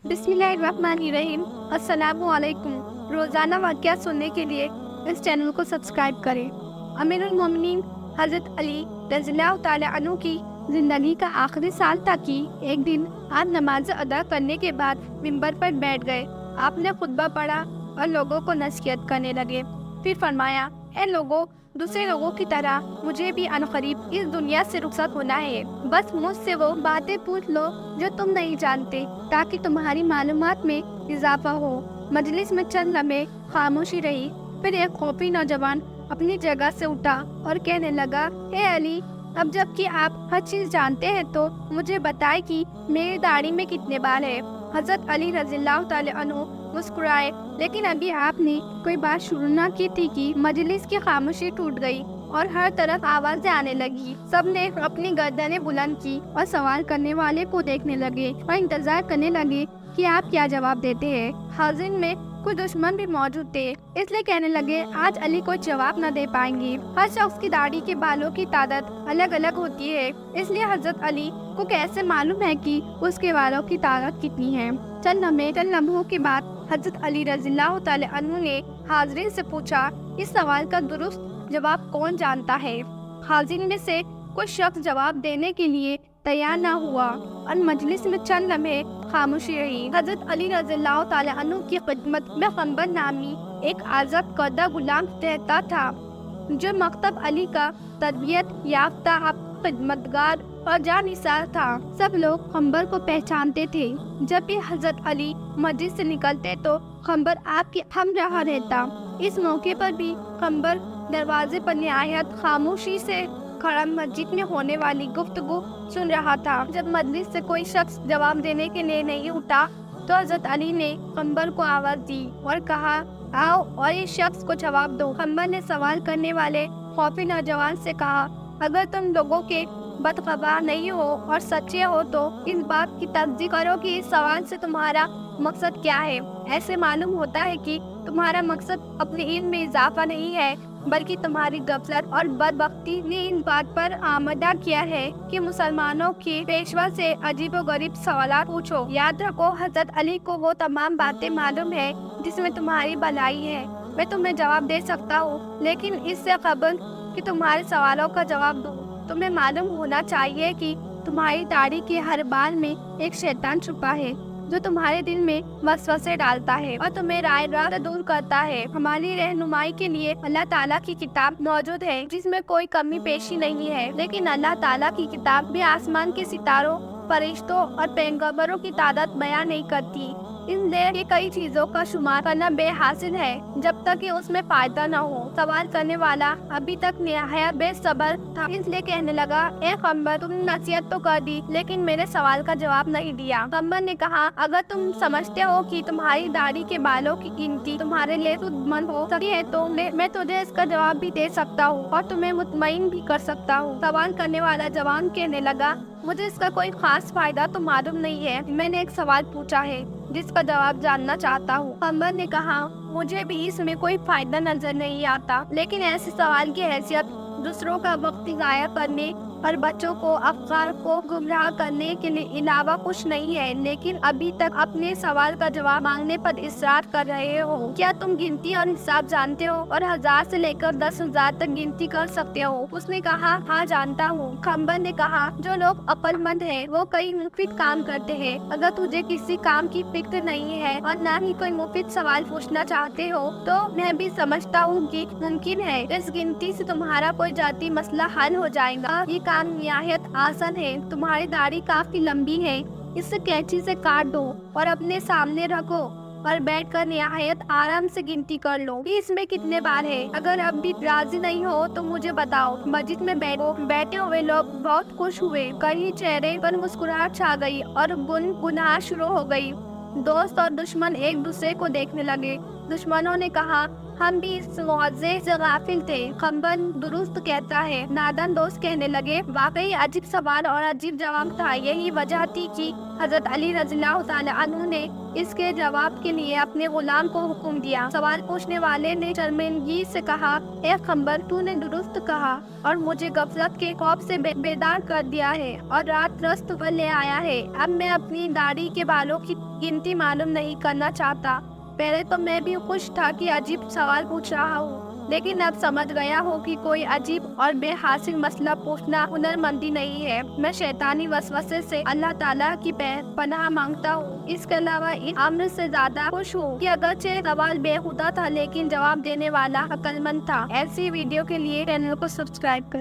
बिस्मिल्लाहिर्रहमानिर्रहीम। अस्सलामुअलैकुम। रोज़ाना वाक़या सुनने के लिए इस चैनल को सब्सक्राइब करें। अमीरुल मोमिनीन हज़रत अली रज़ियल्लाहु ताला अन्हु की ज़िंदगी का आखिरी साल था कि एक दिन आप नमाज अदा करने के बाद मिंबर पर बैठ गए। आपने खुतबा पढ़ा और लोगों को नसीहत करने लगे। फिर फरमाया, ए लोगों, दूसरे लोगों की तरह मुझे भी अनक़रीब इस दुनिया से रुखसत होना है। बस मुझसे वो बातें पूछ लो जो तुम नहीं जानते, ताकि तुम्हारी मालूमात में इजाफा हो। मजलिस में चंद लम्हे खामोशी रही। फिर एक खौफी नौजवान अपनी जगह से उठा और कहने लगा, हे अली, अब जबकि आप हर चीज़ जानते हैं तो मुझे बताए कि मेरी दाढ़ी में कितने बाल हैं। हज़रत अली रज़ियल्लाहु ताला अन्हु मुस्कुराए, लेकिन अभी आपने कोई बात शुरू न की थी कि मजलिस की खामोशी टूट गई और हर तरफ आवाज़ें आने लगी। सब ने अपनी गर्दनें बुलंद की और सवाल करने वाले को देखने लगे और इंतजार करने लगे कि आप क्या जवाब देते हैं। हाज़िरीन में कुछ दुश्मन भी मौजूद थे, इसलिए कहने लगे, आज अली कोई जवाब न दे पाएंगे। हर शख्स की दाढ़ी के बालों की तादाद अलग अलग होती है, इसलिए हज़रत अली को कैसे मालूम है कि उसके बालों की तादाद कितनी है। चंद लम्हों के बाद हज़रत अली रज़ियल्लाहु ताला अन्हु ने हाज़िरीन से पूछा, इस सवाल का दुरुस्त जवाब कौन जानता है। हाज़िरीन में से कुछ शख्स जवाब देने के लिए तैयार न हुआ और मजलिस में चंद लम्हे खामोशी रही। हज़रत अली रज़ियल्लाहु ताला अन्हु की खिदमत में खंबर नामी एक आज़ाद करदा गुलाम रहता था, जो मकतब अली का तरबियत याफ्ता खिदमतगार और जानिसार था। सब लोग खंबर को पहचानते थे। जब भी हज़रत अली मस्जिद से निकलते तो खंबर आपकी हम रहा रहता। इस मौके पर भी खंबर दरवाजे पर निहायत खामोशी से खड़ा मस्जिद में होने वाली गुफ्तगू सुन रहा था। जब मजलिस से कोई शख्स जवाब देने के लिए नहीं उठा तो हज़रत अली ने खंबर को आवाज़ दी और कहा, आओ और इस शख्स को जवाब दो। खंबर ने सवाल करने वाले खौफी नौजवान से कहा, अगर तुम लोगों के बदखबर नहीं हो और सच्चे हो तो इस बात की तस्दीक करो कि इस सवाल से तुम्हारा मकसद क्या है। ऐसे मालूम होता है कि तुम्हारा मकसद अपने इल्म में इजाफा नहीं है, बल्कि तुम्हारी गफलत और बदबख्ती ने इन बात पर आमदा किया है कि मुसलमानों के पेशवा से अजीबोगरीब सवाल पूछो। याद रखो, हज़रत अली को वो तमाम बातें मालूम है जिसमें तुम्हारी भलाई है। मैं तुम्हें जवाब दे सकता हूँ, लेकिन इससे कबल कि तुम्हारे सवालों का जवाब दूँ, तुम्हें मालूम होना चाहिए कि तुम्हारी दाढ़ी के हर बाल में एक शैतान छुपा है, जो तुम्हारे दिल में वसवसे डालता है और तुम्हें राय राह दूर करता है। हमारी रहनुमाई के लिए अल्लाह ताला की किताब मौजूद है, जिसमें कोई कमी पेशी नहीं है, लेकिन अल्लाह ताला की किताब भी आसमान के सितारों, फरिश्तों और पैगंबरों की तादाद बयान नहीं करती। इसलिए कई चीजों का शुमार करना बेहासिल है जब तक कि उसमें फायदा न हो। सवाल करने वाला अभी तक निहायत बेसब्र था, इसलिए कहने लगा, ए खंबर, तुमने नसीहत तो कर दी, लेकिन मेरे सवाल का जवाब नहीं दिया। खंबर ने कहा, अगर तुम समझते हो कि तुम्हारी दाढ़ी के बालों की गिनती तुम्हारे लिए सुदमंद हो सकती है तो मैं तुझे इसका जवाब भी दे सकता हूँ और तुम्हें मुतमईन भी कर सकता हूँ। सवाल करने वाला जवान कहने लगा, मुझे इसका कोई खास फायदा तो मालूम नहीं है। मैंने एक सवाल पूछा है जिसका जवाब जानना चाहता हूँ। खंबर ने कहा, मुझे भी इसमें कोई फायदा नजर नहीं आता, लेकिन ऐसे सवाल की हैसियत दूसरों का वक्त ज़ाया करने और बच्चों को अफकार को गुमराह करने के लिए अलावा कुछ नहीं है। लेकिन अभी तक अपने सवाल का जवाब मांगने पर इसरार कर रहे हो। क्या तुम गिनती और हिसाब जानते हो और 1000 से लेकर 10,000 तक गिनती कर सकते हो? उसने कहा, हाँ जानता हूँ। खंबर ने कहा, जो लोग अक्लमंद हैं वो कई मुफीद काम करते हैं। अगर तुझे किसी काम की फिक्र नहीं है और न ही कोई मुफीद सवाल पूछना चाहते हो तो मैं भी समझता हूँ कि मुमकिन है इस गिनती से तुम्हारा कोई जाती मसला हल हो जाएगा। ये काम निहायत आसान है। तुम्हारी दाढ़ी काफी लंबी है, इसे कैंची से काट दो और अपने सामने रखो और बैठकर निहायत आराम से गिनती कर लो कि इसमें कितने बाल है। अगर अब भी राजी नहीं हो तो मुझे बताओ। मस्जिद में बैठे हुए लोग बहुत खुश हुए। कई चेहरे पर मुस्कुराहट छा गई और गुनगुनाहट शुरू हो गई। दोस्त और दुश्मन एक दूसरे को देखने लगे। दुश्मनों ने कहा, हम भी इस मौजे से गाफिल थे। खंबर दुरुस्त कहता है। नादान दोस्त कहने लगे, वाकई अजीब सवाल और अजीब जवाब था। यही वजह थी कि हज़रत अली रज़ियल्लाहु ताला अन्हु ने इसके जवाब के लिए अपने गुलाम को हुक्म दिया। सवाल पूछने वाले ने शर्मिंदगी से कहा, ए खंबर, तूने दुरुस्त कहा और मुझे गफलत के खौफ से बेदार कर दिया है और रात रस्त पर ले आया है। अब मैं अपनी दाढ़ी के बालों की गिनती मालूम नहीं करना चाहता। पहले तो मैं भी खुश था कि अजीब सवाल पूछ रहा हूँ, लेकिन अब समझ गया हूँ कि कोई अजीब और बेहासिल मसला पूछना हुनरमंदी नहीं है। मैं शैतानी वसवसे से अल्लाह ताला की पनाह मांगता हूँ। इसके अलावा इस अम्र से ज्यादा खुश हूँ कि अगरचे सवाल बेहुदा था, लेकिन जवाब देने वाला अक्लमंद था। ऐसी वीडियो के लिए चैनल को सब्सक्राइब करें।